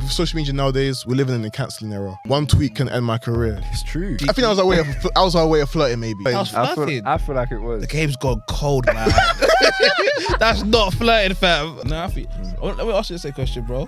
with social media nowadays, we're living in the cancelling era. One tweet can end my career. It's true. I think I was our way of flirting, maybe. That was flirting. I feel like it was. The game's gone cold, man. That's not flirting, fam. No, I think. Let me ask you the same question, bro.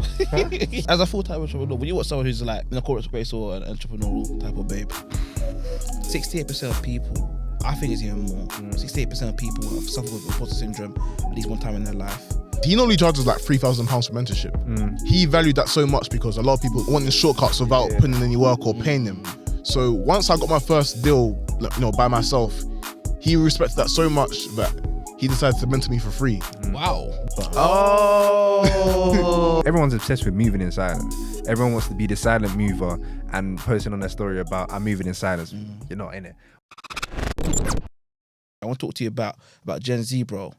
As a full-time entrepreneur, when you want someone who's like in a corporate space or an entrepreneurial type of babe, 68% of people, I think it's even more. 68% of people have suffered with imposter syndrome at least one time in their life. He normally charges like £3,000 for mentorship. He valued that so much because a lot of people wanting shortcuts without putting in any work or paying them. So once I got my first deal, by myself, he respected that so much that he decided to mentor me for free. Wow. Everyone's obsessed with moving in silence. Everyone wants to be the silent mover and posting on their story about I'm moving in silence. You're not in it. I want to talk to you about Gen Z, bro.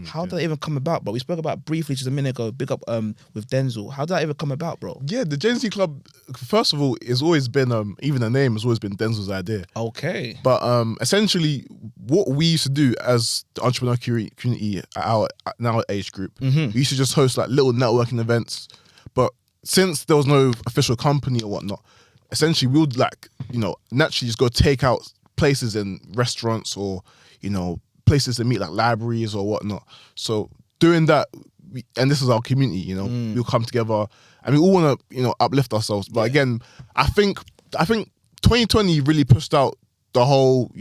How did that even come about, bro? We spoke about briefly just a minute ago. Big up with Denzel. How did that even come about, bro? Yeah, the Gen Z Club, first of all, has always been, even the name has always been Denzel's idea. Okay. But essentially, what we used to do as the entrepreneur community at our age group, we used to just host like little networking events. But since there was no official company or whatnot, essentially we would naturally just go take out places in restaurants or places to meet like libraries or whatnot. So doing that, and this is our community, we'll come together and we all want to uplift ourselves. But again, I think 2020 really pushed out the whole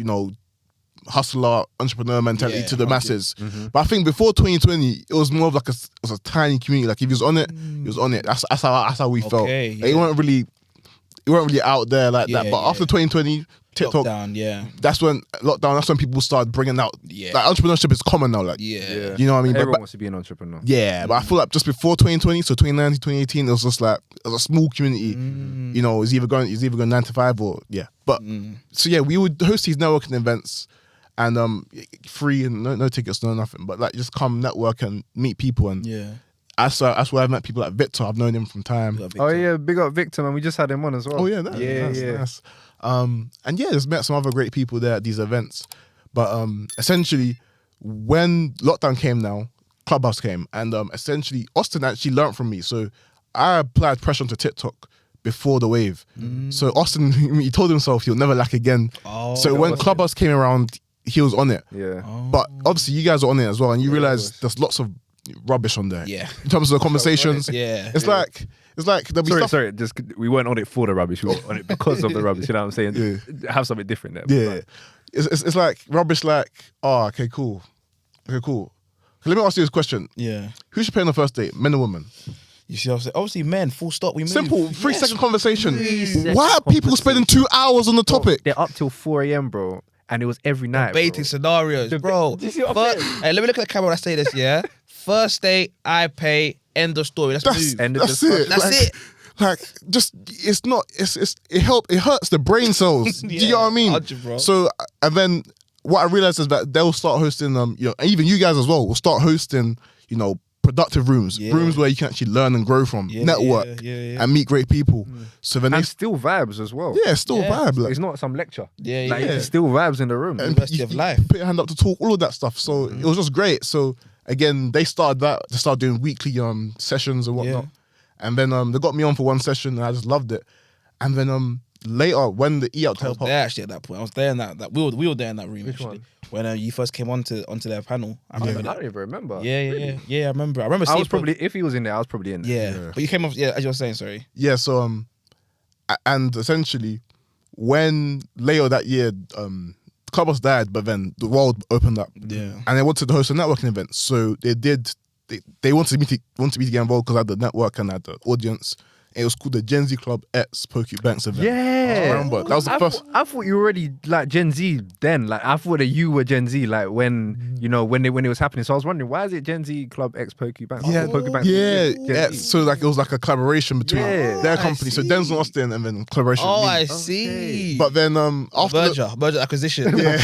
hustler entrepreneur mentality to the masses. But I think before 2020 it was more of like it was a tiny community. Like if he was on it, he was on it. That's how we felt. Like, it weren't really out there like that. But after 2020 TikTok, lockdown, that's when people started bringing out. Like entrepreneurship is common now. Like, you know what I mean. Everyone wants to be an entrepreneur. Yeah, but I feel like just before 2020, so 2019, 2018, it was just like it was a small community. It's either going 9 to 5 or But so yeah, we would host these networking events, and free and no tickets, no nothing. But like just come network and meet people and That's where I've met people like Victor. I've known him from time. Oh yeah, big up Victor, man. We just had him on as well. Oh yeah, nice. And yeah, just met some other great people there at these events. But essentially, when lockdown came now, Clubhouse came, and essentially Austin actually learned from me. So I applied pressure onto TikTok before the wave. So Austin, he told himself he'll never lack again. So when Clubhouse came around, he was on it. Yeah. But obviously you guys are on it as well, and you realize there's lots of rubbish on there. Yeah. In terms of the conversations. It's like there'll be stuff. Sorry, just we weren't on it for the rubbish, we were on it because of the rubbish, you know what I'm saying? Have something different there. Yeah. It's like rubbish like, okay, cool. Let me ask you this question. Yeah. Who should pay on the first date, men or women? You see what I'm saying? Obviously men, full stop, we move. Simple, 3-second conversation. 3-second Why are people spending 2 hours on the topic? They're up till 4 a.m, bro. And it was every night, Debating scenarios, bro. Do you see what I'm saying? Hey, let me look at the camera when I say this, yeah? First date, I pay, end of story. Let's move. That's it. That's it. Like, just it hurts the brain cells. Do you know what I mean? 100, bro. So, and then what I realized is that they'll start hosting even you guys as well will start hosting productive rooms where you can actually learn and grow from, network and meet great people. So then and still vibes as well. Yeah, still vibe. Like, it's not some lecture. Yeah. It's still vibes in the room. University of life. Put your hand up to talk, all of that stuff. So it was just great. So again, they started doing weekly sessions and whatnot. And then they got me on for one session and I just loved it. And then later when the E-Out I was there actually at that point. I was there in that we were there in that room. Which actually. one? When you first came onto their panel. I remember I that. don't even remember. Yeah, I remember. I I was probably, if he was in there, I was probably in there. Yeah. But you came off, as you were saying, sorry. Yeah, so and essentially when later that year Clubhouse died, but then the world opened up. Yeah. And they wanted to host a networking event. So they wanted me to get involved because I had the network and I had the audience. It was called the Gen Z Club X Poku Banks event. Yeah. I remember. That was the first. I thought you were already like Gen Z then. Like I thought that you were Gen Z like when when it was happening. So I was wondering, why is it Gen Z Club X Poku Banks? Yeah. Poku Banks. Yeah. So like it was like a collaboration between their company. So see. Denzel and Austin and then collaboration with me. I see. But then after merger acquisition. Yeah.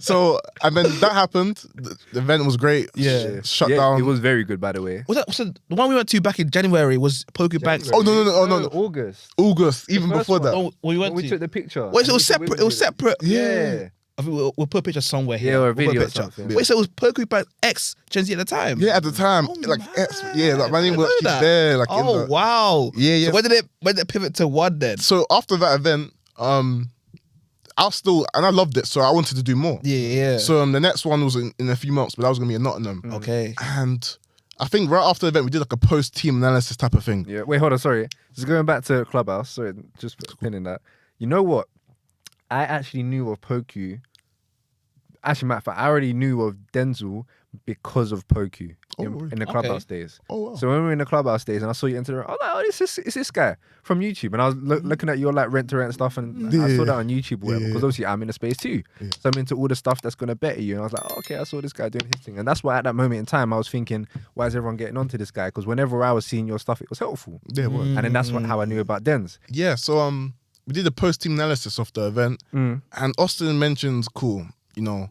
So and then that happened. The event was great. Yeah. Shut down. It was very good, by the way. Was that, so the one we went to back in January was Poku Banks. Oh no. August. August, even before that. Oh, we went We to. took the picture. Wait, so it was separate. It was separate. Yeah. I think we'll put a picture somewhere here. Yeah, or a We'll put video or picture. something. Wait, so it was Poku by X Gen Z at the time? Yeah, at the time, Oh, like man. like my name was I didn't know actually that. there. Like, in Oh the, wow. Yeah. So when did it pivot to one then? So after that event, I was still, and I loved it, so I wanted to do more. Yeah. So the next one was in a few months, but that was gonna be in Nottingham. Okay. And I think right after the event, we did like a post-team analysis type of thing. Yeah. Wait, hold on. Sorry. Just going back to Clubhouse. Sorry, just pinning that. You know what? I actually knew of Poku. Actually, matter of fact, I already knew of Denzel because of Poku in the Clubhouse days. Oh, wow. So when we were in the Clubhouse days and I saw you enter, I was like, oh, it's this guy from YouTube. And I was looking at your like rent-to-rent stuff and I saw that on YouTube or whatever, because obviously I'm in the space too. Yeah. So I'm into all the stuff that's going to better you. And I was like, oh, okay, I saw this guy doing his thing. And that's why at that moment in time, I was thinking, why is everyone getting onto this guy? Because whenever I was seeing your stuff, it was helpful. Yeah, it was. And then that's how I knew about Denz. Yeah, so we did a post-team analysis of the event, and Austin mentions, cool, you know,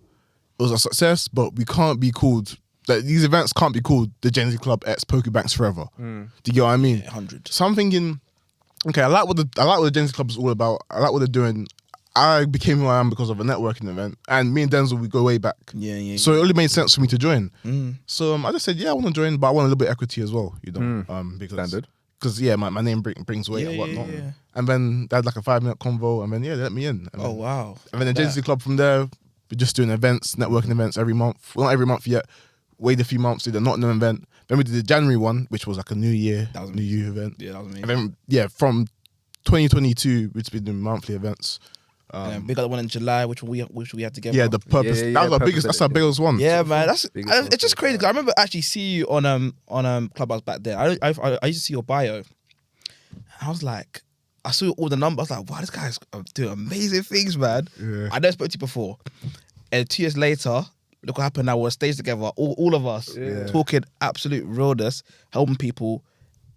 it was a success, but we can't be called, that these events can't be called the Gen Z Club X Poku Banks forever. Do you get what I mean? 100. So I'm thinking, okay, I like what the Gen Z Club is all about. I like what they're doing. I became who I am because of a networking event, and me and Denzel, we go way back. Yeah. So it only made sense for me to join. So I just said, yeah, I want to join, but I want a little bit of equity as well, you know, because Standard. Because yeah, my name brings weight and whatnot. Yeah. And then they had like a 5-minute convo, and then they let me in. And Oh wow. And then the Gen Z Club from there, we're just doing events, networking events every month. Well, not every month yet. Wait a few months, did a Nottingham event. Then we did the January one, which was like a New Year event. Yeah, that was amazing. And then from 2022, we've been doing monthly events. We got the one in July, which we had together. Yeah, the purpose. Yeah, that was our Purpose biggest. That's our Edit, biggest one. Yeah, man, that's Biggest it's just crazy. 'Cause I remember actually see you on Clubhouse back then. I used to see your bio. I was like, I saw all the numbers. I was like, wow, this guy's doing amazing things, man. Yeah. I never spoke to you before. And 2 years later, look what happened now. We're on stage together, all of us, talking absolute realness, helping people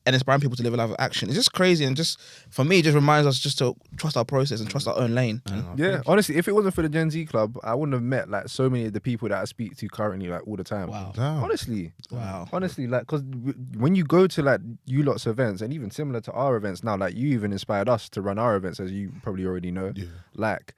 and inspiring people to live a life of action. It's just crazy, and just for me, it just reminds us just to trust our process and trust our own lane. Yeah, honestly, if it wasn't for the Gen Z Club, I wouldn't have met like so many of the people that I speak to currently, like all the time. Wow. Damn. Honestly, Wow. honestly, like, because when you go to like you lot's events, and even similar to our events now, like you even inspired us to run our events, as you probably already know. Yeah. Like,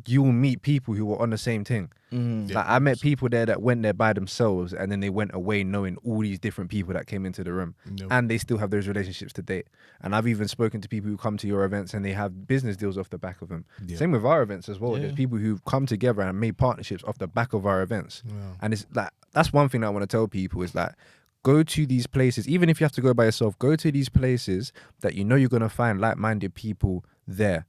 you will meet people who were on the same thing. Like, I met people there that went there by themselves, and then they went away knowing all these different people that came into the room, and they still have those relationships to date. And I've even spoken to people who come to your events and they have business deals off the back of them. Same with our events as well. There's people who've come together and made partnerships off the back of our events. And it's like, that's one thing I want to tell people is like, go to these places, even if you have to go by yourself, go to these places that you know you're going to find like-minded people there.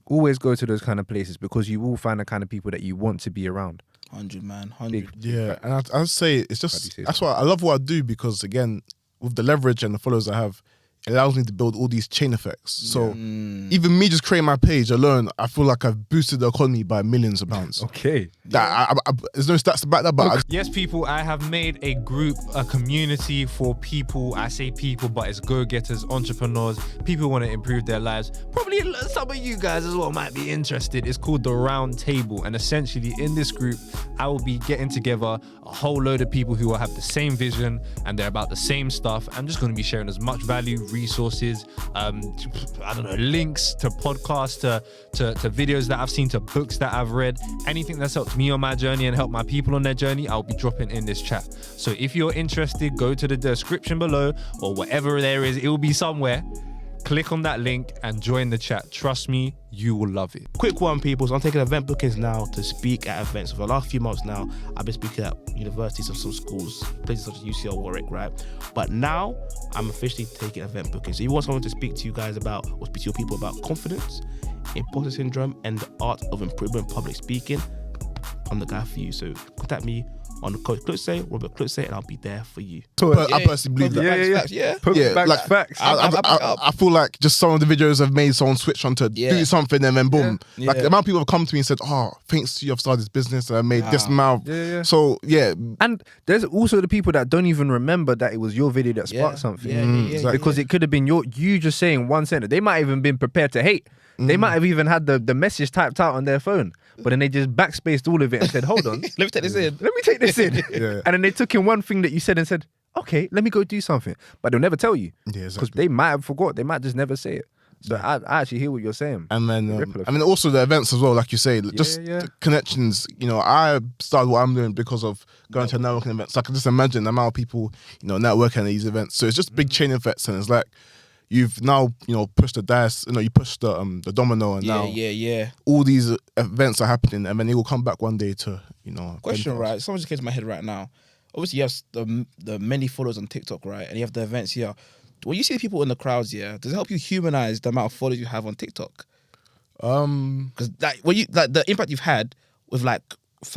Always go to those kind of places, because you will find the kind of people that you want to be around. 100, man. 100. Yeah, and I'd say it's How do just, you say that's why I love what I do, because again, with the leverage and the followers I have, it allows me to build all these chain effects. So even me just creating my page alone, I feel like I've boosted the economy by millions of pounds. Okay. That there's no stats to back that, but Yes, people, I have made a group, a community for people. I say people, but it's go-getters, entrepreneurs, people who want to improve their lives. Probably some of you guys as well might be interested. It's called The Round Table. And essentially in this group, I will be getting together a whole load of people who will have the same vision and they're about the same stuff. I'm just going to be sharing as much value, resources, I don't know, links to podcasts, to videos that I've seen, to books that I've read, anything that's helped me on my journey and helped my people on their journey, I'll be dropping in this chat. So if you're interested, go to the description below, or whatever there is, it will be somewhere. Click on that link and join the chat. Trust me, you will love it. Quick one, people. So I'm taking event bookings now to speak at events. For the last few months now, I've been speaking at universities and some schools, places such as UCL, Warwick, right? But now I'm officially taking event bookings. So you want someone to speak to you guys about, or speak to your people about confidence, imposter syndrome, and the art of improvement public speaking, I'm the guy for you. So contact me on the code Klutse, Robert Klutse, and I'll be there for you. I personally believe that. Yeah. Facts. I feel like just some of the videos have made someone switch on to do something, and then boom. Yeah. Like the amount of people have come to me and said, oh, thanks to you, I've started this business and I made this amount. So yeah. And there's also the people that don't even remember that it was your video that sparked something. Because it could have been you just saying one sentence. They might have even been prepared to hate. They might have even had the message typed out on their phone, but then they just backspaced all of it and said, hold on. Let me take this in. Let me take this in. Yeah. And then they took in one thing that you said and said, okay, let me go do something. But they'll never tell you. Yeah, Because exactly. they might have forgot. They might just never say it. So I actually hear what you're saying. And then, ripple effect. I mean, also the events as well, like you say, just yeah. the connections. You know, I started what I'm doing because of going to networking events. So I can just imagine the amount of people, you know, networking at these events. So it's just big chain effects, and it's like you've now, you know, pushed the dice. You know, you pushed the domino, and now all these events are happening, and then they will come back one day to, you know. Question, right? Someone just came to my head right now. Obviously, you have the many followers on TikTok, right? And you have the events here. When you see people in the crowds, does it help you humanize the amount of followers you have on TikTok? Because the impact you've had with like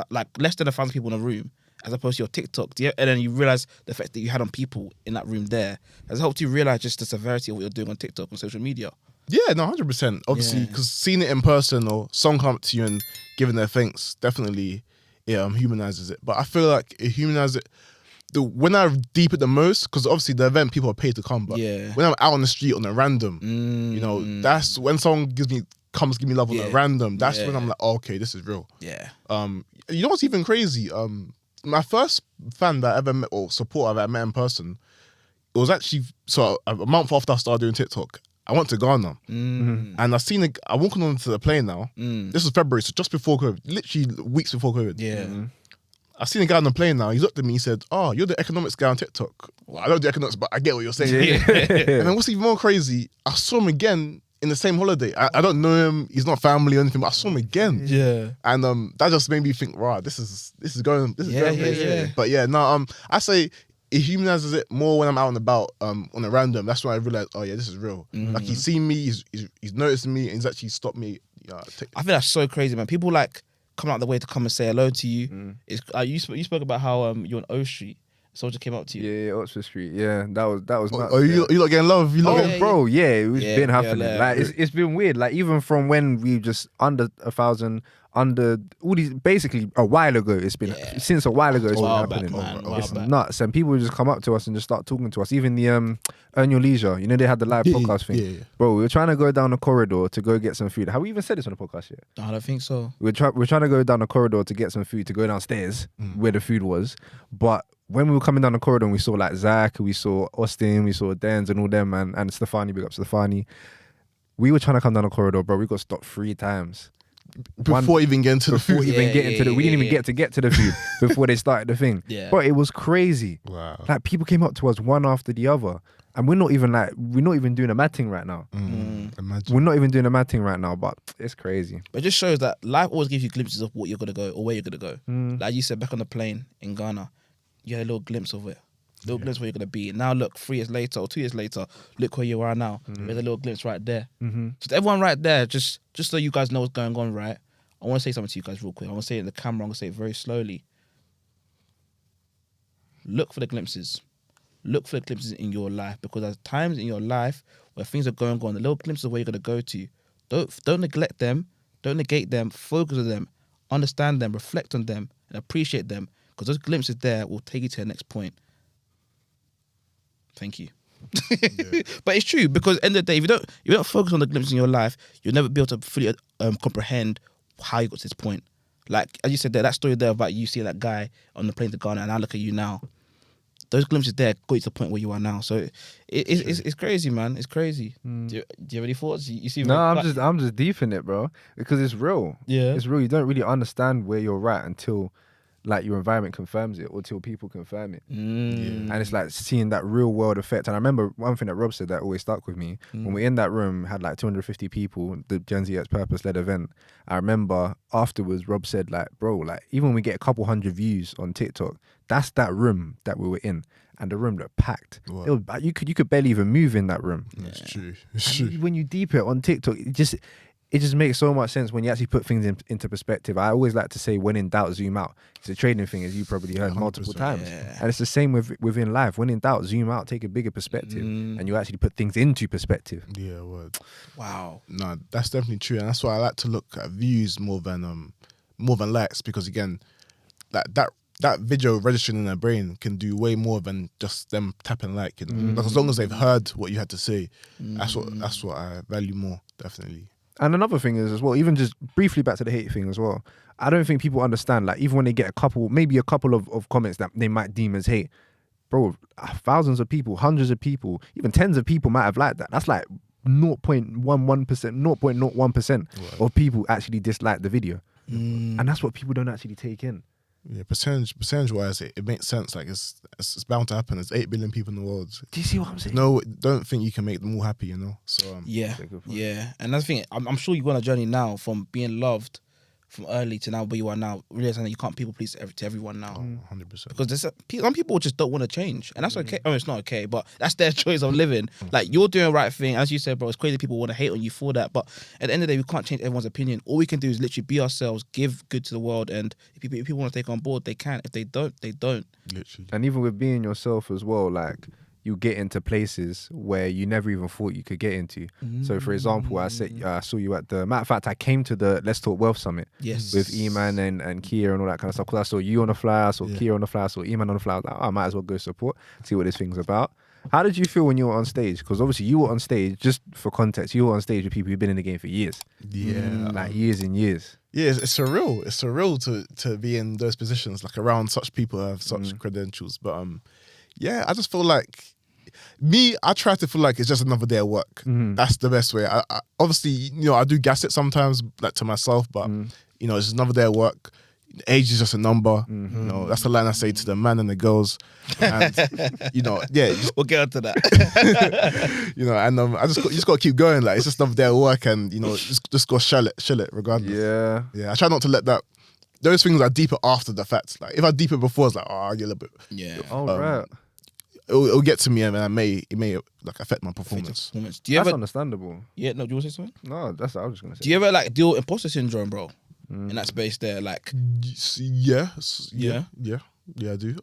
less than 1,000 people in a room, as opposed to your TikTok, and then you realize the effect that you had on people in that room there, has it helped you realize just the severity of what you're doing on TikTok and social media? Yeah, no, 100%. Obviously, because seeing it in person or someone come up to you and giving their thanks definitely humanizes it. But I feel like it humanizes it when I deep it the most, because obviously the event people are paid to come, but when I'm out on the street on a random, you know, that's when someone give me love on a random, that's when I'm like, oh, okay, this is real. Yeah. You know what's even crazy? My first fan that I ever met, or supporter that I met in person, it was actually a month after I started doing TikTok. I went to Ghana, and I'm walking onto the plane now. This was February, so just before COVID, literally weeks before COVID. Yeah. I seen a guy on the plane now. He looked at me. He said, "Oh, you're the economics guy on TikTok." Well, I don't do economics, but I get what you're saying. And then what's even more crazy? I saw him again in the same holiday. I don't know him. He's not family or anything, but I saw him again. Yeah. And that just made me think, wow, this is going. Yeah. But yeah, no. I say it humanizes it more when I'm out and about on a random. That's when I realized, oh yeah, this is real. Like he's seen me, he's noticing me, and he's actually stopped me. I think that's so crazy, man. People like come out the way to come and say hello to you. You spoke about how you're on O Street. Someone just came up to you. Yeah, Oxford Street. Yeah, that was nuts. Oh, you not getting love? Bro, it was been happening. Like it's been weird. Like even from when we just under 1,000, under all these, basically a while ago. It's been since a while ago. It's been happening. It's nuts, and people would just come up to us and just start talking to us. Even the Earn Your Leisure. You know, they had the live podcast thing. Yeah. Bro, we were trying to go down the corridor to go get some food. Have we even said this on the podcast yet? I don't think so. We're trying to go down the corridor to get some food, to go downstairs where the food was, but when we were coming down the corridor and we saw like Zach, we saw Austin, we saw Dens and all them, and Stefani, big up Stefani. We were trying to come down the corridor, bro. We got stopped 3 times. Before even getting to the food. We didn't even get to the food before they started the thing. Yeah. But it was crazy. Wow. Like people came up to us one after the other. And we're not even doing a mad thing right now. Imagine. We're not even doing a mad thing right now, but it's crazy. But it just shows that life always gives you glimpses of what you're going to go or where you're going to go. Like you said, back on the plane in Ghana, you had a little glimpse of it. A little glimpse of where you're going to be. Now look, 3 years later or 2 years later, look where you are now. There's a little glimpse right there. Just everyone right there, just so you guys know what's going on, right? I want to say something to you guys real quick. I want to say it in the camera. I'm going to say it very slowly. Look for the glimpses. Look for the glimpses in your life, because there's times in your life where things are going on, the little glimpses of where you're going to go to. Don't neglect them. Don't negate them. Focus on them. Understand them. Reflect on them. And appreciate them. Because those glimpses there will take you to the next point. Thank you. But it's true, because at the end of the day, if you don't focus on the glimpses in your life, you'll never be able to fully comprehend how you got to this point. Like, as you said there, that story there about you seeing that guy on the plane to Ghana, and I look at you now. Those glimpses there got you to the point where you are now. So it's crazy, man. It's crazy. Do you have any thoughts? You see? No, I'm just deep in it, bro, because it's real. Yeah, it's real. You don't really understand where you're at until like your environment confirms it, or till people confirm it. And it's like seeing that real world effect. And I remember one thing that Rob said that always stuck with me. When we're in that room, had like 250 people, the Gen Z X Purpose led event. I remember afterwards, Rob said like, bro, like even when we get a couple hundred views on TikTok, that's that room that we were in. And the room looked packed. It was, you could barely even move in that room. It's true. It's true. When you deep it on TikTok, it just makes so much sense when you actually put things into perspective. I always like to say, when in doubt, zoom out. It's a trading thing, as you probably heard multiple times. Yeah. And it's the same within life. When in doubt, zoom out, take a bigger perspective, and you actually put things into perspective. Yeah, word. Wow. No, that's definitely true, and that's why I like to look at views more than likes, because again, that video registering in their brain can do way more than just them tapping like. You know, like, as long as they've heard what you had to say, that's what I value more, definitely. And another thing is as well, even just briefly back to the hate thing as well, I don't think people understand, like even when they get maybe a couple of comments that they might deem as hate, bro, thousands of people, hundreds of people, even tens of people might have liked that. That's like 0.11%, 0.01% of people actually dislike the video. And that's what people don't actually take in. Yeah, percentage wise, it makes sense. Like it's bound to happen. There's 8 billion people in the world. Do you see what I'm saying? No, don't think you can make them all happy. So yeah, and that's the thing. I'm sure you go on a journey now from being loved from early to now where you are now, realizing that you can't people please to everyone now. 100%. Because there's some people just don't want to change, and that's okay. I mean, it's not okay, but that's their choice of living. Like, you're doing the right thing, as you said, bro. It's crazy people want to hate on you for that, but at the end of the day, we can't change everyone's opinion. All we can do is literally be ourselves, give good to the world, and if people want to take on board, they can. If they don't, they don't. Literally. And even with being yourself as well, like, you get into places where you never even thought you could get into. So, for example, I saw you at the... Matter of fact, I came to the Let's Talk Wealth Summit with Eman and Kia and all that kind of stuff. Because I saw you on the flyer, I saw Kia on the flyer, I saw Eman on the flyer. I was like, I might as well go support, see what this thing's about. How did you feel when you were on stage? Because obviously you were on stage, just for context, you were on stage with people who've been in the game for years. Yeah. Like years and years. Yeah, it's surreal. It's surreal to be in those positions, like around such people who have such credentials. But yeah, I just feel like... I try to feel like it's just another day at work. That's the best way. I obviously, I do gas it sometimes, like to myself, but it's just another day at work. Age is just a number. That's the line I say to the man and the girls. And We'll get onto that. and I just got to keep going. Like, it's just another day at work, and just go shell it regardless. Yeah. I try not to let that. Those things are deeper after the fact. Like, if I deeper before, it's like, I get a little bit. Yeah. Right. It'll get to me, and it may like affect my performance. Do you That's ever? understandable. Yeah. No. Do you want to say something? No, that's what I was just gonna say. Do you ever like deal with imposter syndrome, bro? In that space there, like. Yeah, I do.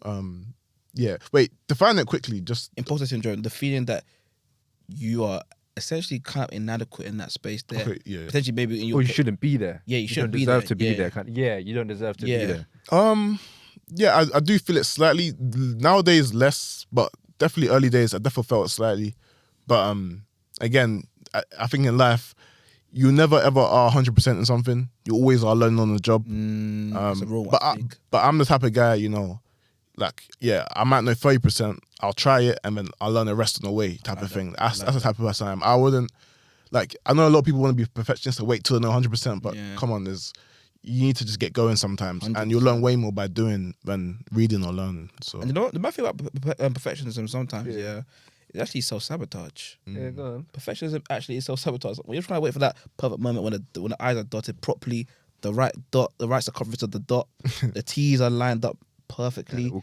Yeah. Wait, define it quickly. Just Imposter syndrome, the feeling that you are essentially kind of inadequate in that space there. Okay, yeah. Potentially, maybe in your. Or you shouldn't be there. Yeah, you shouldn't don't be deserve there. to be Yeah. there. You don't deserve to be there. Yeah, I do feel it slightly nowadays, less, but definitely early days I definitely felt it slightly. But again, I think in life you never ever are 100% in something. You always are learning on the job. That's a rule, but I think. I'm the type of guy, like, yeah, I might know 30%. I'll try it and then I'll learn the rest on the way, type of thing. That's the type of person I am. I wouldn't, like, I know a lot of people want to be perfectionists and wait till they know 100%, but come on, you need to just get going sometimes, 100%. And you'll learn way more by doing than reading or learning. So, and the bad thing about perfectionism sometimes, it's actually self-sabotage. Yeah, go on. Perfectionism actually is self-sabotage. When you're trying to wait for that perfect moment when the I's are dotted properly, the right circumference of the dot, the T's are lined up perfectly, All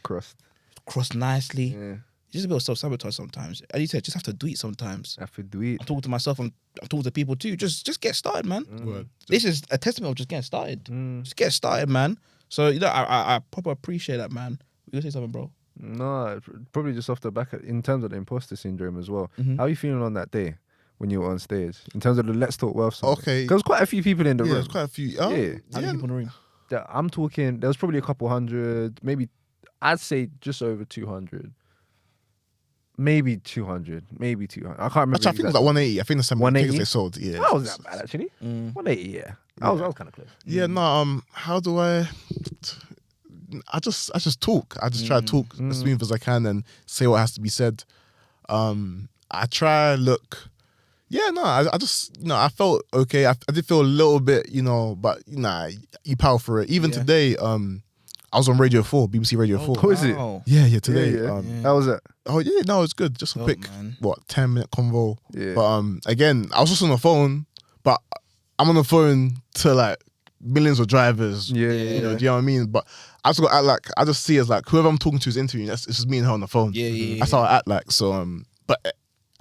crossed nicely. Yeah. It's just a bit of self-sabotage sometimes. As you said, just have to do it sometimes. Have to do it. I'm talking to myself, I'm talking to people too. Just get started, man. Word. This is a testament of just getting started. Just get started, man. So, I proper appreciate that, man. You gonna say something, bro? No, probably just off the back in terms of the imposter syndrome as well. How are you feeling on that day when you were on stage? In terms of the Let's Talk Wealth Summit? Okay. There was quite a few people in the room. there's quite a few. How many people in the room? I'm talking, there was probably a couple hundred, maybe, I'd say just over 200. Maybe 200. I can't remember. Actually, I think it was like 180. I think the same 180? tickets they sold. Yeah. That wasn't that bad, actually. 180, yeah. I was kind of close. Yeah, no, how do I just talk. I just try to talk as smooth as I can and say what has to be said. I try look. Yeah, no, I just, I felt okay. I did feel a little bit, but you power for it. Even today, I was on Radio 4, BBC Radio 4. Who is it? Yeah, today. Yeah. How was it? Oh yeah, no, it's good. Just a quick, man. 10-minute convo. Yeah. But again, I was just on the phone, but I'm on the phone to like millions of drivers. Yeah. Do you know what I mean? But I just got to act like, I just see as like whoever I'm talking to is interviewing. It's just me and her on the phone. Yeah. That's how I act like. So but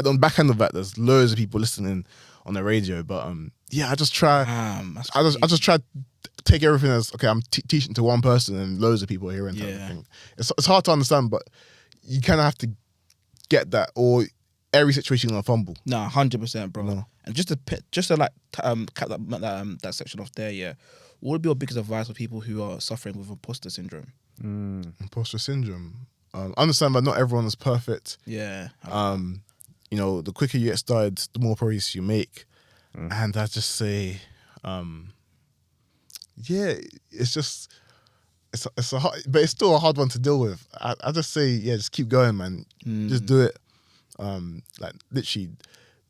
on the back end of that, there's loads of people listening on the radio. But I just try. I just try to take everything as okay. I'm teaching to one person and loads of people are hearing type of thing. It's hard to understand, but you kind of have to get that, or every situation you're gonna fumble. No, 100%, bro. No. And just to like cut that section off there, yeah. What would be your biggest advice for people who are suffering with imposter syndrome? Imposter syndrome. Understand that not everyone is perfect. Yeah. The quicker you get started, the more progress you make. And I just say, it's just, it's a hard, but it's still a hard one to deal with. I just say, just keep going, man. Just do it. Like literally,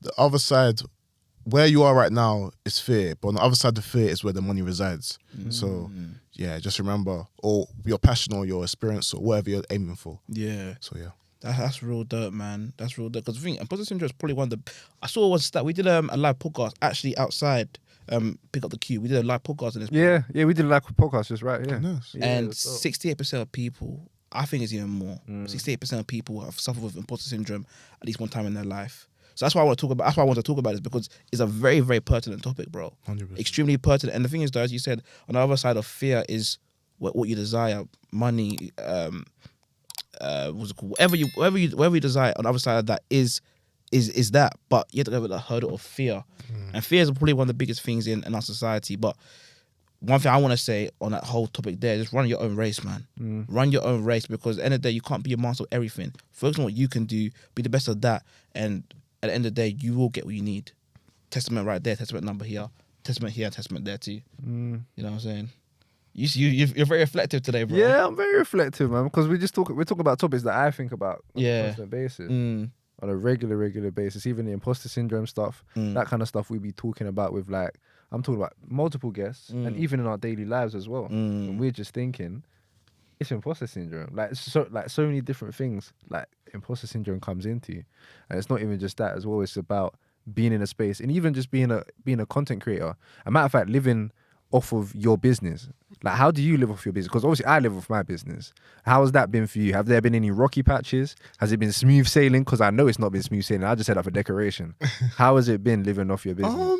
the other side, where you are right now is fear, but on the other side of fear is where the money resides. So yeah, just remember, or your passion or your experience or whatever you're aiming for. Yeah. So yeah. That's real dirt, man. That's real dirt. Because I think imposter syndrome is probably one of the. I saw one stat. We did a live podcast actually outside. Pick up the queue. We did a live podcast in this. Yeah, we did like a podcast just right. Yeah, Nice. Yeah, And that's dope. 68% of people, I think it's even more. 68% of people have suffered with imposter syndrome at least one time in their life. So that's why I want to talk about. That's why I want to talk about this, because it's a very, very pertinent topic, bro. 100%. Extremely pertinent. And the thing is, though, as you said, on the other side of fear is what you desire, money, what's it called? Whatever you desire. On the other side of that is that. But you have to go over the hurdle of fear, and fear is probably one of the biggest things in our society. But one thing I want to say on that whole topic there, just run your own race, man. Run your own race, because at the end of the day, you can't be a master of everything. Focus on what you can do, be the best of that, and at the end of the day, you will get what you need. Testament right there, testament number here, testament here, testament there too. You know what I'm saying? You're very reflective today, bro. Yeah, I'm very reflective, man, because we're talking about topics that I think about on a constant basis. On a regular basis, even the imposter syndrome stuff, that kind of stuff we be talking about with, like, I'm talking about multiple guests and even in our daily lives as well. And we're just thinking, it's imposter syndrome. Like so many different things like imposter syndrome comes into, and it's not even just that as well. It's about being in a space and even just being a content creator. A matter of fact, living off of your business. Like, how do you live off your business? Because obviously I live off my business. How has that been for you? Have there been any rocky patches? Has it been smooth sailing? Because I know it's not been smooth sailing. I just said that for decoration. How has it been living off your business?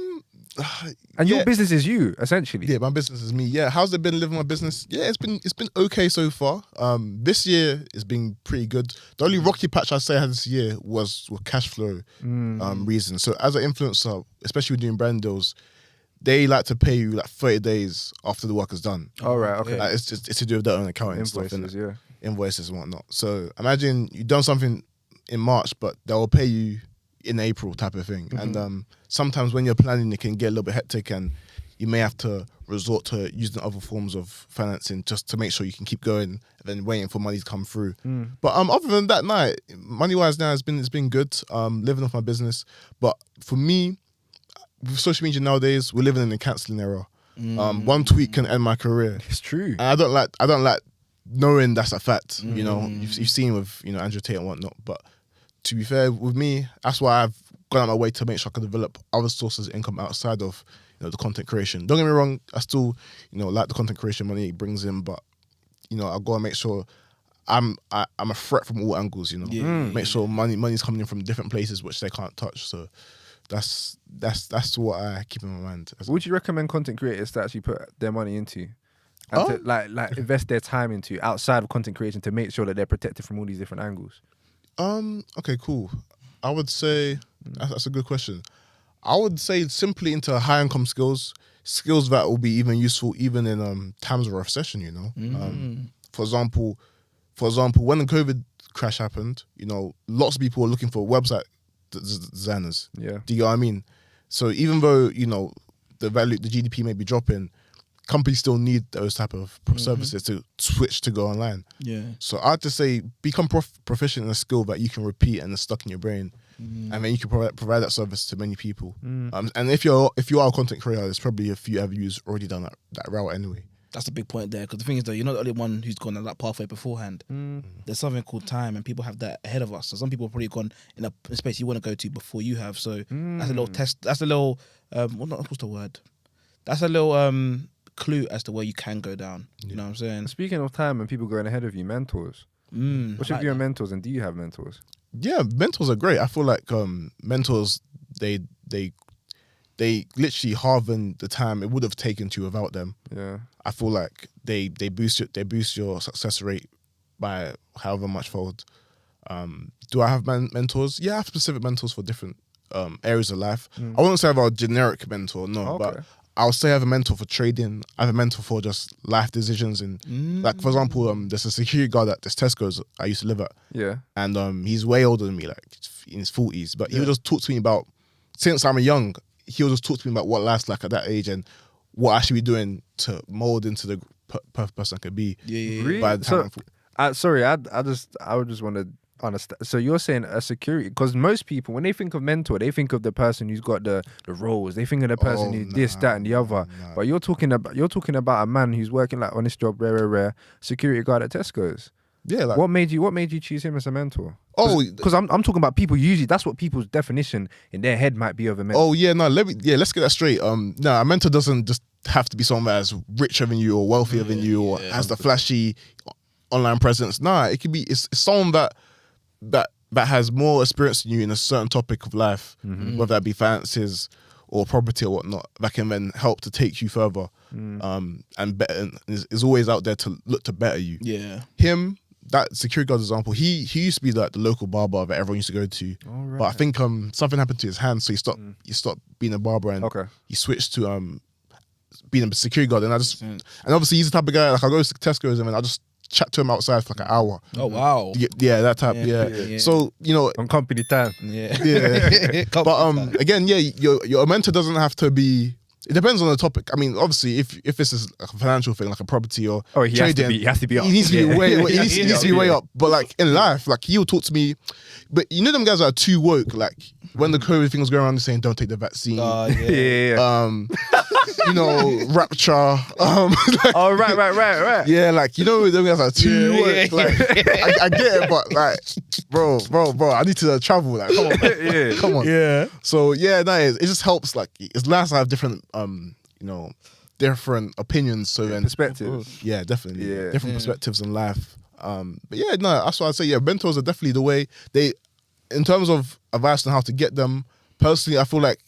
And your business is you, essentially. Yeah, my business is me. Yeah, how's it been living my business? Yeah, it's been okay so far. This year has been pretty good. The only rocky patch I'd say I had this year was cash flow reasons. So as an influencer, especially with doing brand deals, they like to pay you like 30 days after the work is done. All right, okay. Like, it's to do with their own accounting stuff, Invoices, innit? yeah. Invoices and whatnot. So imagine you've done something in March, but they will pay you in April type of thing. And sometimes when you're planning, it can get a little bit hectic, and you may have to resort to using other forms of financing just to make sure you can keep going, and then waiting for money to come through. But other than that, money wise now it's been good. Living off my business. But for me, with social media nowadays, we're living in a cancelling era. One tweet can end my career. It's true. And I don't like knowing that's a fact. You know, you've seen with Andrew Tate and whatnot. But to be fair, with me, that's why I've gone out my way to make sure I can develop other sources of income outside of the content creation. Don't get me wrong, I still like the content creation money it brings in, but I've got to make sure I'm a threat from all angles. Make sure money's coming in from different places which they can't touch. So that's what I keep in my mind. Would you recommend content creators to actually put their money into and to like invest their time into outside of content creation to make sure that they're protected from all these different angles? Okay, cool. I would say that's a good question. I would say simply into high income skills that will be even useful even in times of recession. For example, when the COVID crash happened, lots of people were looking for website designers. Yeah. Do you get what I mean? So even though the GDP may be dropping, companies still need those type of services to switch to go online. Yeah. So I'd just say become proficient in a skill that you can repeat and is stuck in your brain, and then you can provide that service to many people. And if you are a content creator, there's probably a few avenues already done that route anyway. That's a big point there, because the thing is, though, you're not the only one who's gone down that pathway beforehand. There's something called time, and people have that ahead of us. So some people have probably gone in a space you want to go to before you have. So that's a little test. That's a little what's the word? That's a little clue as to where you can go down. You know what I'm saying? Speaking of time and people going ahead of you, mentors. What's your view on mentors, and do you have mentors? Yeah, mentors are great. I feel like mentors they literally halve the time it would have taken to without them. Yeah. I feel like they boost your success rate by however much fold. Do I have mentors? Yeah, I have specific mentors for different areas of life. I wouldn't say I have a generic mentor, no, but I'll say I have a mentor for trading. I have a mentor for just life decisions, and like, for example, there's a security guard at this Tesco's I used to live at. Yeah. And he's way older than me, like in his 40s, but he would just talk to me about, since I'm young, he would just talk to me about what life's like at that age and what I should be doing to mold into the perfect person I could be. Really? By the time sorry, I would just want to understand. So you're saying a security, because most people, when they think of mentor, they think of the person who's got the roles. They think of the person who's this, that, and the other. But you're talking about a man who's working like on this job, rare security guard at Tesco's. Yeah, like what made you choose him as a mentor? because I'm talking about people usually. That's what people's definition in their head might be of a mentor. oh yeah, no, let's get that straight. No, a mentor doesn't just have to be someone that's richer than you or wealthier than you or has the flashy online presence. Nah, it could be it's someone that has more experience than you in a certain topic of life, whether that be finances or property or whatnot, that can then help to take you further. And better, and is always out there to look to better you. Yeah. Him, that security guard example, he used to be like the local barber that everyone used to go to. But I think something happened to his hand, so he stopped being a barber and he switched to being a security guard. And and obviously he's the type of guy, like I go to Tesco's and then I just chat to him outside for like an hour. Oh wow. Yeah, that type. Yeah. So on company time. Yeah. But again, your mentor doesn't have to be. It depends on the topic. I mean, obviously, if this is a financial thing, like a property or trading, he has to be up. He needs to be way up. But like in life, like he'll talk to me. But you know them guys are too woke. Like when the COVID thing was going around, saying don't take the vaccine. You know, rapture. Right. Yeah, like you know them guys are too woke. Like I get it, but like, bro, I need to travel. Like, come on. Yeah. So yeah, it just helps. Like it's nice to have different different opinions. So then perspectives. Yeah, definitely. Yeah. Different perspectives in life. But yeah, no, that's what I'd say. Yeah, mentors are definitely the way. In terms of advice on how to get them, personally, I feel like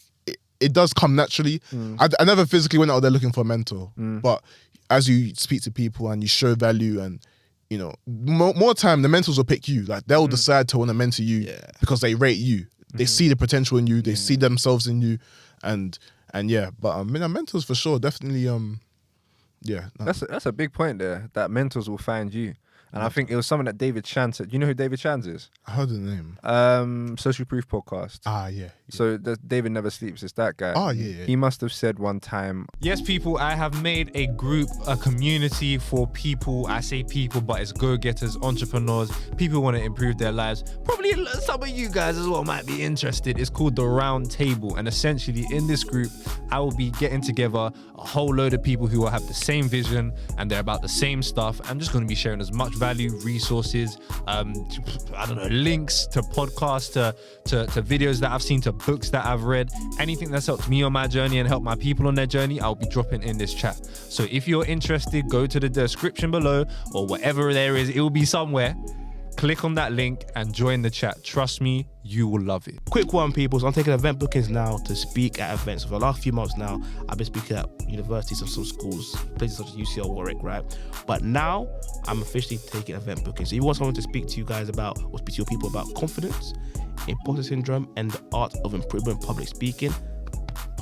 it does come naturally. I never physically went out there looking for a mentor, but as you speak to people and you show value and more time, the mentors will pick you. Like they'll decide to want to mentor you because they rate you. They see the potential in you. They see themselves in you, and yeah. But mentors for sure, definitely. That's a big point there. That mentors will find you. And I think it was something that David Chan said. Do you know who David Chan is? I heard the name. Social Proof podcast. Yeah. So David Never Sleeps. It's that guy. Yeah. He must have said one time. Yes, people, I have made a group, a community for people. I say people, but it's go-getters, entrepreneurs, people who want to improve their lives. Probably some of you guys as well might be interested. It's called The Round Table. And essentially in this group, I will be getting together a whole load of people who will have the same vision and they're about the same stuff. I'm just going to be sharing as much value, resources, links to podcasts, to videos that I've seen, to books that I've read, anything that's helped me on my journey and helped my people on their journey, I'll be dropping in this chat. So if you're interested, go to the description below or whatever there is, it will be somewhere. Click on that link and join the chat. Trust me, you will love it. Quick one, people. So I'm taking event bookings now to speak at events. For the last few months now, I've been speaking at universities and some schools, places such as UCL, Warwick, right? But now I'm officially taking event bookings. So if you want someone to speak to you guys about, or speak to your people about confidence, imposter syndrome, and the art of improving public speaking,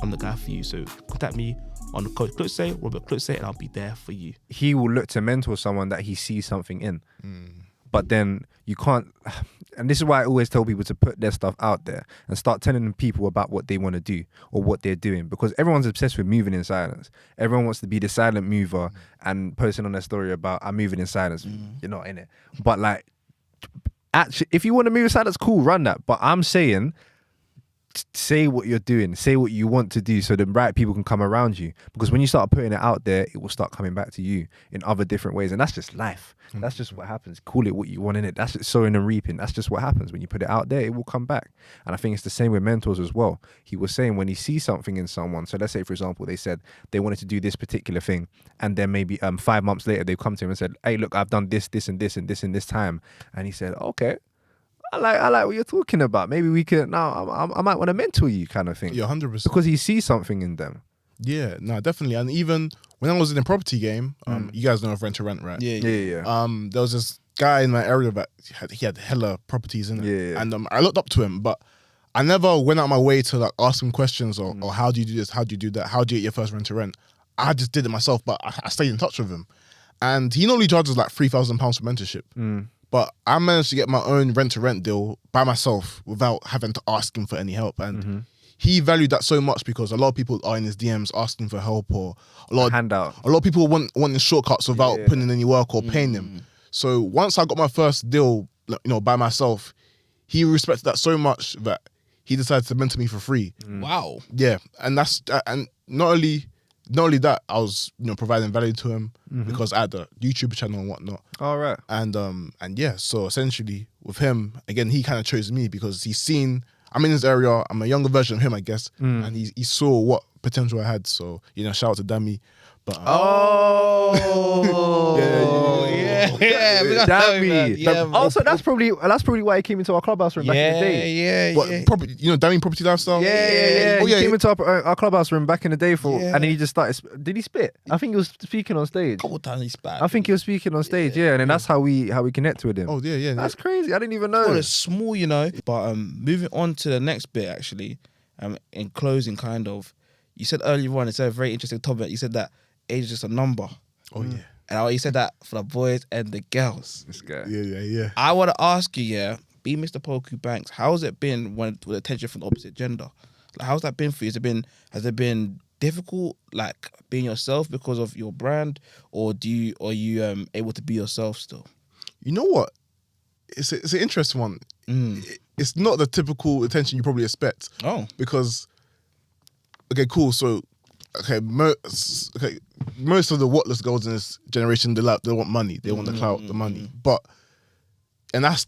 I'm the guy for you. So contact me on Coach Klutze, Robert Klutze, and I'll be there for you. He will look to mentor someone that he sees something in. But then you can't, and this is why I always tell people to put their stuff out there and start telling people about what they want to do or what they're doing, because everyone's obsessed with moving in silence. Everyone wants to be the silent mover and posting on their story about I'm moving in silence. You're not in it. But like, actually, if you want to move in silence, cool, run that. But I'm saying, say what you're doing, say what you want to do so the right people can come around you, because when you start putting it out there, it will start coming back to you in other different ways. And that's just life. That's just what happens. Call it what you want in it. That's just sowing and reaping. That's just what happens. When you put it out there, it will come back. And I think it's the same with mentors as well. He was saying when he sees something in someone, so let's say for example they said they wanted to do this particular thing, and then maybe 5 months later they've come to him and said, hey look, I've done this and this and this in this time. And he said, okay, I like what you're talking about. Maybe we could now. I might want to mentor you, kind of thing. Yeah, 100%. Because he sees something in them. Yeah, no, definitely. And even when I was in the property game, you guys know of rent to rent, right? Yeah. There was this guy in my area that he had hella properties in it, and I looked up to him, but I never went out my way to like ask him questions or how do you do this, how do you do that, how do you get your first rent to rent. I just did it myself, but I stayed in touch with him, and he normally charges like £3,000 for mentorship. But I managed to get my own rent-to-rent deal by myself without having to ask him for any help. And he valued that so much because a lot of people are in his DMs asking for help, or a lot of people wanting shortcuts without putting in any work or paying him. So once I got my first deal, by myself, he respected that so much that he decided to mentor me for free. Wow. Yeah, and and not only that, I was providing value to him because I had a YouTube channel and whatnot. All right. And yeah, so essentially with him again, he kind of chose me because he's seen I'm in his area. I'm a younger version of him, I guess, and he saw what potential I had. So shout out to Dammy. But yeah. Dammy. Yeah, also, that's probably why he came into our clubhouse room back in the day. But property, Dammy property lifestyle. Yeah. Oh, He came into our clubhouse room back in the day and then he just started. Did he spit? I think he was speaking on stage. couple times he spat. I think he was speaking on stage. Yeah, and then that's how we connected with him. Oh yeah. That's crazy. I didn't even know. Well, it's small, But moving on to the next bit, actually, in closing, kind of, you said earlier on, it's a very interesting topic. You said that age is just a number. Oh yeah. And you said that for the boys and the girls. This guy. Yeah. I want to ask you, be Mr. Poku Banks, how's it been with attention from the opposite gender? Like, how's that been for you? Has it been difficult, like being yourself because of your brand, or are you able to be yourself still? You know what? It's an interesting one. It's not the typical attention you probably expect. Oh, because okay, cool. So most of the whatless girls in this generation, they want money. They want the clout, the money. But and that's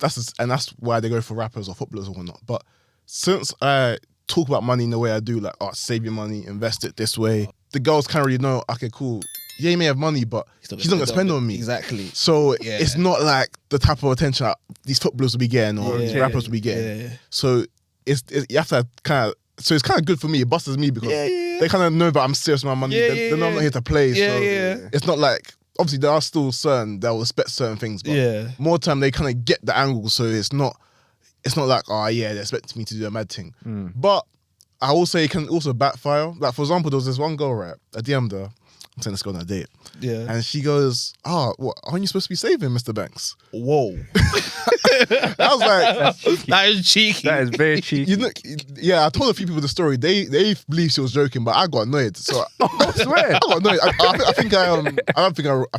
why they go for rappers or footballers or whatnot. But since I talk about money in the way I do, like, save your money, invest it this way, the girls can't really know, okay, cool, yeah, he may have money, but he's not gonna spend on me. Exactly. So it's not like the type of attention these footballers will be getting or these rappers will be getting. Yeah. So it's you have to kind of. So it's kind of good for me. It busts me because they kind of know that I'm serious with my money. They know I'm not here to play. So it's not like, obviously there are still certain that will respect certain things, but more time they kind of get the angle. So it's not like, they expect me to do a mad thing. But I will say it can also backfire. Like, for example, there was this one girl, right? I DM'd her. I'm saying let's go on a date. Yeah. And she goes, what, aren't you supposed to be saving, Mr. Banks? Whoa. I was like, that is cheeky. That is very cheeky. I told a few people the story. They believe she was joking, but I got annoyed. So I swear. I got annoyed. I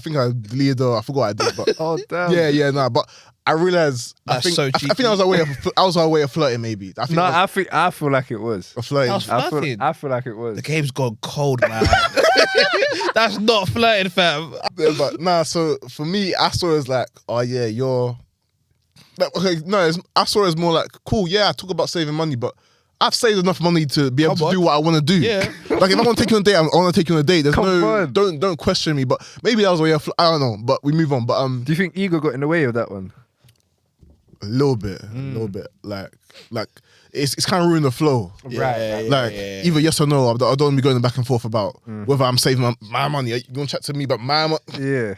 think I deleted her. I forgot what I did. But oh damn. But I realized I think I was our way of flirting, maybe. I feel like it was. Flirting. I feel like it was. The game's gone cold, man. That's not flirting, fam. But nah, so for me, I saw it as like, you're. Okay, no, I saw it as more like, cool, I talk about saving money, but I've saved enough money to be able to do what I want to do. Yeah. Like, if I want to take you on a date, I want to take you on a date. There's don't question me. But maybe that was a way of, I don't know. But we move on. But do you think ego got in the way of that one? A little bit. Like it's kind of ruined the flow. Right. Either yes or no. I don't want to be going back and forth about whether I'm saving my money. You want to chat to me about my money? Yeah.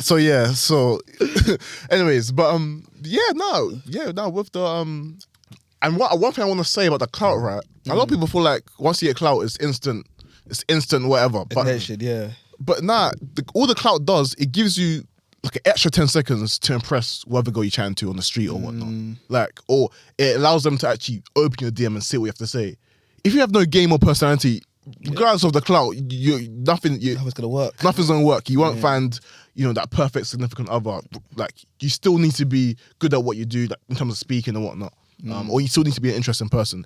So anyways, but with the and one thing I want to say about the clout, right? A lot of people feel like once you get clout, it's instant whatever. Attention, but nah, all the clout does, it gives you like an extra 10 seconds to impress whoever girl you're chatting to on the street or whatnot. Like, or it allows them to actually open your DM and see what you have to say. If you have no game or personality, regardless of the clout, nothing's gonna work. Nothing's gonna work. You won't find, that perfect significant other. Like, you still need to be good at what you do, like, in terms of speaking and whatnot. Or you still need to be an interesting person.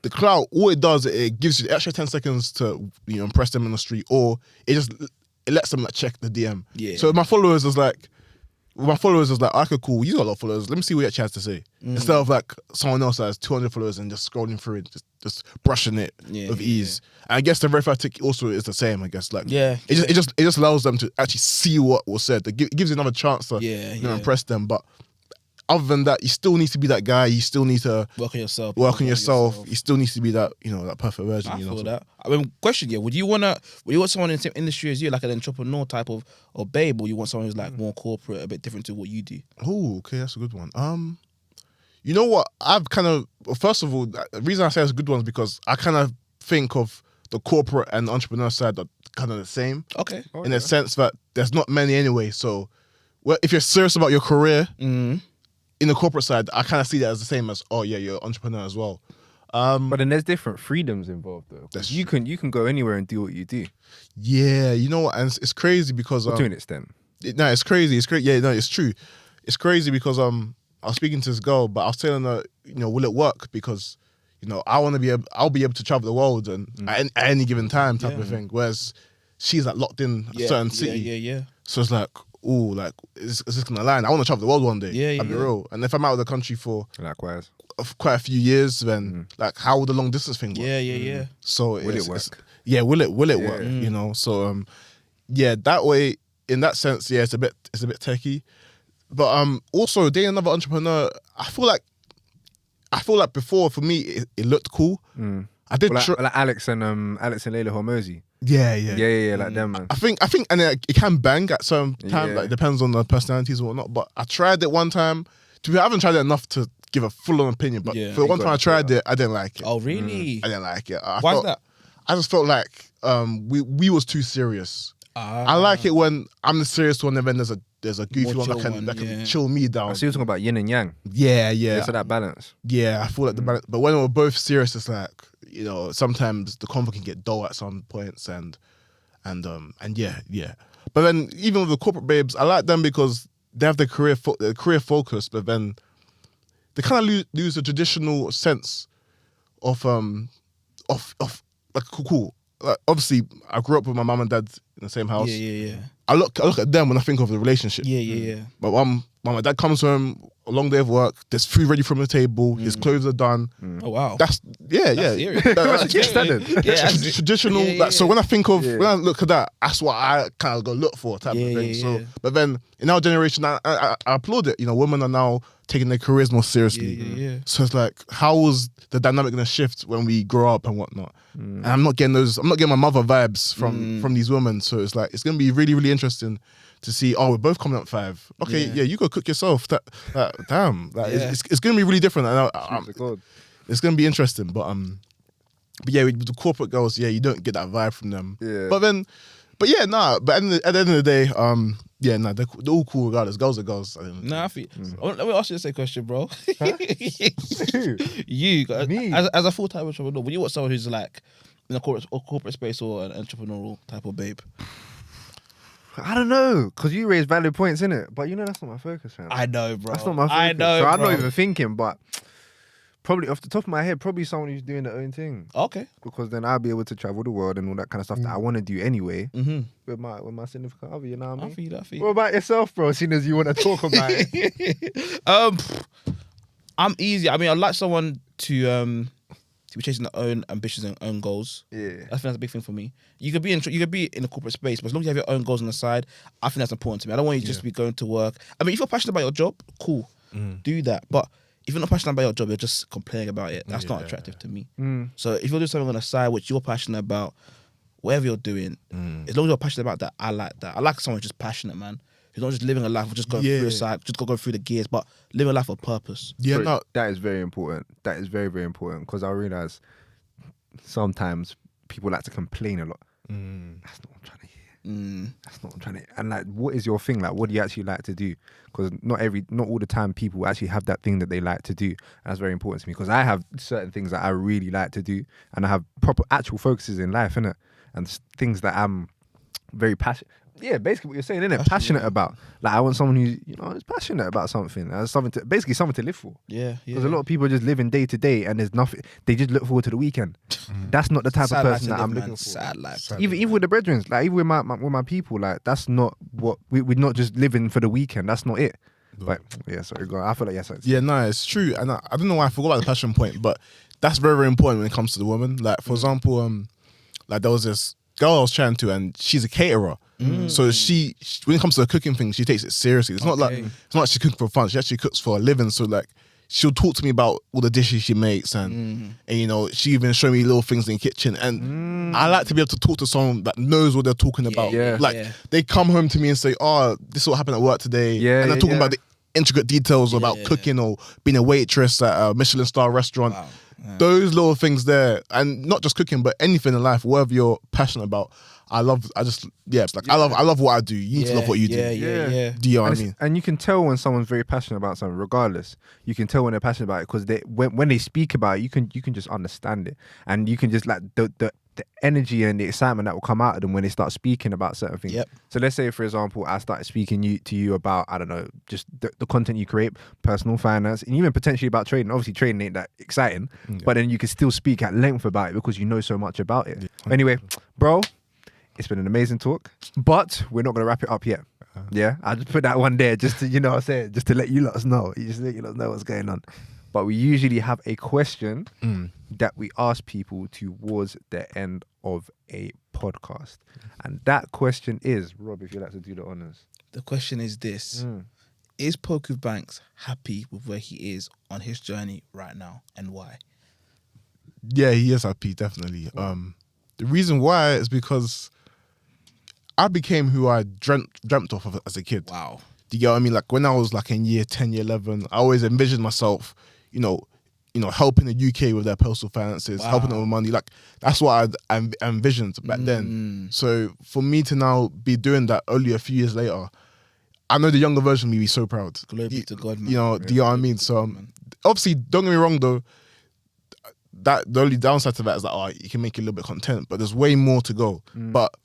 The clout, all it does, it gives you the extra 10 seconds to impress them in the street, or it lets them like check the DM. Yeah. So my followers is like, okay, cool, you got a lot of followers. Let me see what you actually has to say. Instead of like someone else that has 200 followers and just scrolling through it, just brushing it with ease. And I guess the verified tick also is the same. I guess it just allows them to actually see what was said. It gives you another chance to impress them. But other than that, you still need to be that guy. You still need to work on yourself. You still need to be that, that perfect version. I feel that. I mean, question, would you want someone in the same industry as you, like an entrepreneur type of babe, or you want someone who's like more corporate, a bit different to what you do? Oh, okay, that's a good one. You know what? First of all, the reason I say it's a good one is because I kind of think of the corporate and the entrepreneur side are kind of the same. Okay. In the sense that there's not many anyway. So, if you're serious about your career, in the corporate side, I kind of see that as the same as, you're an entrepreneur as well. But then there's different freedoms involved though. You can go anywhere and do what you do. Yeah, you know what? And it's crazy because to an extent. No, it's crazy. It's great. Yeah, no, it's true. it's crazy because I was speaking to this girl, but I was telling her, will it work? Because I'll be able to travel the world and at any given time type of thing. Whereas she's like locked in a certain city. Yeah. So it's like, ooh, like is this gonna line? I want to travel the world one day. I'll be real. And if I'm out of the country for Likewise. quite a few years, then like how would the long distance thing work? Yeah. So Will it work? Will it work? So that way, in that sense, it's a bit techie. But also dating another entrepreneur, I feel like before for me it looked cool. I did like Alex and Layla Hormozy. Yeah, like them, man. I think, and it can bang at some time. Like depends on the personalities and whatnot. But I tried it one time. I haven't tried it enough to give a full-on opinion. But for the one time I tried it, I didn't like it. Oh really? I didn't like it. Why is that? I just felt like we was too serious. I like it when I'm the serious one, and then there's a goofy one that can chill me down. So you're talking about yin and yang. Yeah. So that balance. Yeah, I feel like the balance. But when we're both serious, it's like sometimes the convo can get dull at some points, and yeah. But then even with the corporate babes, I like them because they have their career focus, but then they kind of lose the traditional sense of like cool. Like, obviously, I grew up with my mum and dad in the same house. Yeah. I look at them when I think of the relationship. Yeah. But when my dad comes home, a long day of work, there's food ready from the table, his clothes are done. Oh wow. That's serious. That's standard. traditional. Yeah. So when I think of when I look at that, that's what I kind of go look for type of thing. So, but then in our generation, I applaud it. Women are now taking their careers more seriously. Yeah. So it's like, how was the dynamic going to shift when we grow up and whatnot? And I'm not getting my mother vibes from these women. So it's like, it's going to be really, really interesting to see, we're both coming up 5. Okay, you go cook yourself. Damn. It's going to be really different. It's going to be interesting. But yeah, with the corporate girls, you don't get that vibe from them. Yeah. But at the end of the day, they're all cool regardless. Girls are girls. Nah, I feel. Let me ask you the same question, bro. You, Me? as a full-time entrepreneur, when you want someone who's like in a corporate space or an entrepreneurial type of babe? I don't know, because you raise valid points, innit? But that's not my focus, man. I know, bro. That's not my focus. I know, so I'm bro. not even thinking, but probably off the top of my head, probably someone who's doing their own thing. Okay. Because then I'll be able to travel the world and all that kind of stuff that I want to do anyway with my significant other, you know what I mean? I feel. What about yourself, bro, seeing as you want to talk about it? I'm easy. I mean, I'd like someone to be chasing their own ambitions and own goals. Yeah. I think that's a big thing for me. You could be in a corporate space, but as long as you have your own goals on the side, I think that's important to me. I don't want you just to be going to work. I mean, if you're passionate about your job, cool, do that. But if you're not passionate about your job, you're just complaining about it. That's not attractive to me. So if you're doing something on the side which you're passionate about, whatever you're doing, as long as you're passionate about that, I like that. I like someone who's just passionate, man. Who's not just living a life of just going through a side, just go through the gears, but living a life of purpose. Yeah, Bro, no. that is very important. That is very, very important, because I realize sometimes people like to complain a lot. That's not what I'm trying to hear. That's not what I'm trying to. And like, what is your thing? Like, what do you actually like to do? Because not all the time people actually have that thing that they like to do. And that's very important to me, because I have certain things that I really like to do, and I have proper actual focuses in life, innit? And things that I'm very passionate. Yeah, basically what you're saying, innit? Passionate about. Like, I want someone who, is passionate about something. Something to live for. Yeah. Because a lot of people just live in day to day, and there's nothing. They just look forward to the weekend. That's not the type of person that I'm looking for. Sad life. Even with the brethren, like even with my people, like that's not what we're not just living for the weekend. That's not it. Like, sorry, go on. I feel like It's true, and I don't know why I forgot about the passion point, but that's very, very important when it comes to the woman. Like, for example, like there was this girl I was chatting to, and she's a caterer. So she when it comes to the cooking thing, she takes it seriously. It's not like she's cooking for fun. She actually cooks for a living. So like, she'll talk to me about all the dishes she makes, and she even show me little things in the kitchen. And I like to be able to talk to someone that knows what they're talking about. They come home to me and say, "Oh, this is what happened at work today," and they're talking about the intricate details about cooking or being a waitress at a Michelin star restaurant. Wow. Yeah. Those little things there, and not just cooking, but anything in life, whatever you're passionate about. I love what I do. You need to love what you do. Yeah. Do you know what I mean? And you can tell when someone's very passionate about something, regardless. You can tell when they're passionate about it, because when they speak about it, you can just understand it, and you can just like the the energy and the excitement that will come out of them when they start speaking about certain things. Yep. So let's say, for example, I started speaking to you about, I don't know, just the content you create, personal finance, and even potentially about trading. Obviously, trading ain't that exciting, but then you can still speak at length about it because you know so much about it. Anyway, bro, it's been an amazing talk, but we're not going to wrap it up yet. Yeah, I just put that one there just to, you know what I'm saying, just to let you lot us know. You just let you lot know what's going on. But we usually have a question that we ask people towards the end of a podcast. And that question is, Rob, if you'd like to do the honors. The question is this. Is Poku Banks happy with where he is on his journey right now, and why? Yeah, he is happy, definitely. The reason why is because I became who I dreamt of as a kid. Wow. Do you get what I mean? Like when I was like in year 10, year 11, I always envisioned myself, you know, helping the UK with their personal finances, helping them with money. Like that's what I envisioned back then. So for me to now be doing that only a few years later, I know the younger version of me be so proud. Glory be to God, man. You know, do you know what I mean? So obviously, don't get me wrong though, that the only downside to that is that you can make you a little bit content, but there's way more to go. But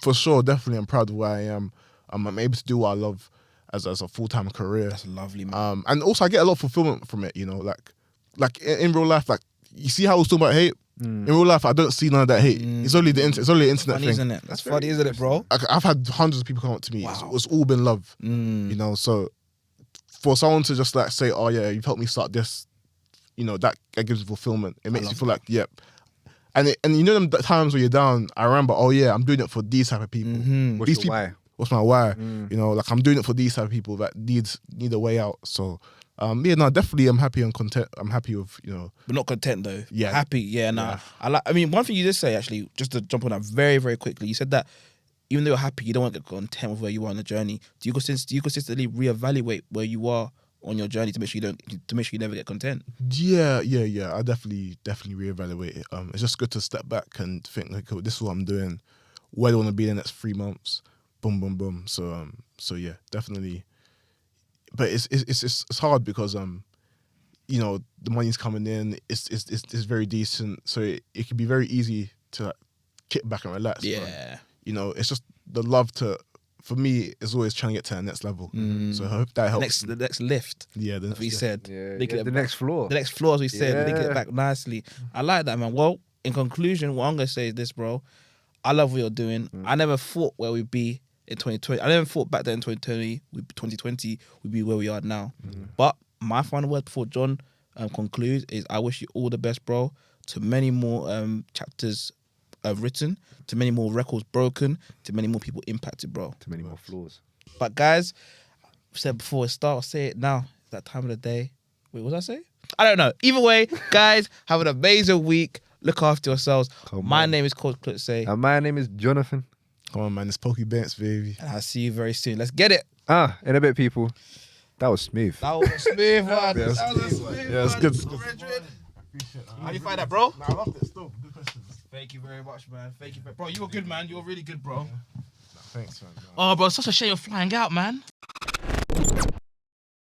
for sure, definitely I'm proud of where I am. I'm able to do what I love as a full-time career. That's lovely, man. And also I get a lot of fulfillment from it, you know, like in real life, like you see how I was talking about hate? In real life, I don't see none of that hate. It's only the internet Funny, thing. isn't it? That's funny, isn't it, bro? I've had hundreds of people come up to me. Wow. It's all been love, you know. So for someone to just like say, "Oh yeah, you've helped me start this," you know, that gives you fulfillment. It makes you feel like, yep. And you know them times where you're down. I remember, oh yeah, I'm doing it for these type of people. What's These your people, why? what's my why? You know, like I'm doing it for these type of people that need a way out. So. Yeah, no, definitely. I'm happy and content. I'm happy with, you know, But not content though. Yeah. Happy. Yeah, nah. I mean, one thing you did say actually, just to jump on that very, very quickly, you said that even though you're happy, you don't want to get content with where you are on the journey. Do you consistently reevaluate where you are on your journey to make sure you never get content? Yeah. I definitely reevaluate it. It's just good to step back and think like, oh, this is what I'm doing. Where do I want to be in the next 3 months? Boom, boom, boom. So yeah, definitely. But it's hard because you know, the money's coming in. It's very decent, so it can be very easy to like, kick back and relax. Yeah. But, you know, it's just the love for me is always trying to get to the next level. So I hope that helps. The next lift. Yeah, the As next we lift. said. Yeah, the next floor. The next floor, as we said, link Yeah. it back nicely. I like that, man. Well, in conclusion, what I'm gonna say is this, bro. I love what you're doing. I never thought where we'd be in 2020. I never thought back then in 2020 we'd be where we are now. But my final word before John concludes is I wish you all the best, bro. To many more chapters written, to many more records broken, to many more people impacted, bro. Too many more floors. But guys, I said before we start, I'll say it now. It's that time of the day. Wait, what did I say? I don't know. Either way, guys, have an amazing week. Look after yourselves. My name is Coach Klutze. And my name is Jonathan. Come on, man. It's Poku Banks, baby. And I'll see you very soon. Let's get it. In a bit, people. That was smooth. That was a smooth one. Yeah, That was a smooth yeah, it's one. good. It's good. How do you find that, bro? I loved it still. Good questions. Thank you very much, man. Thank you. Bro, you were good, man. You were really good, bro. Thanks, man. Oh, bro, it's such a shame you're flying out, man.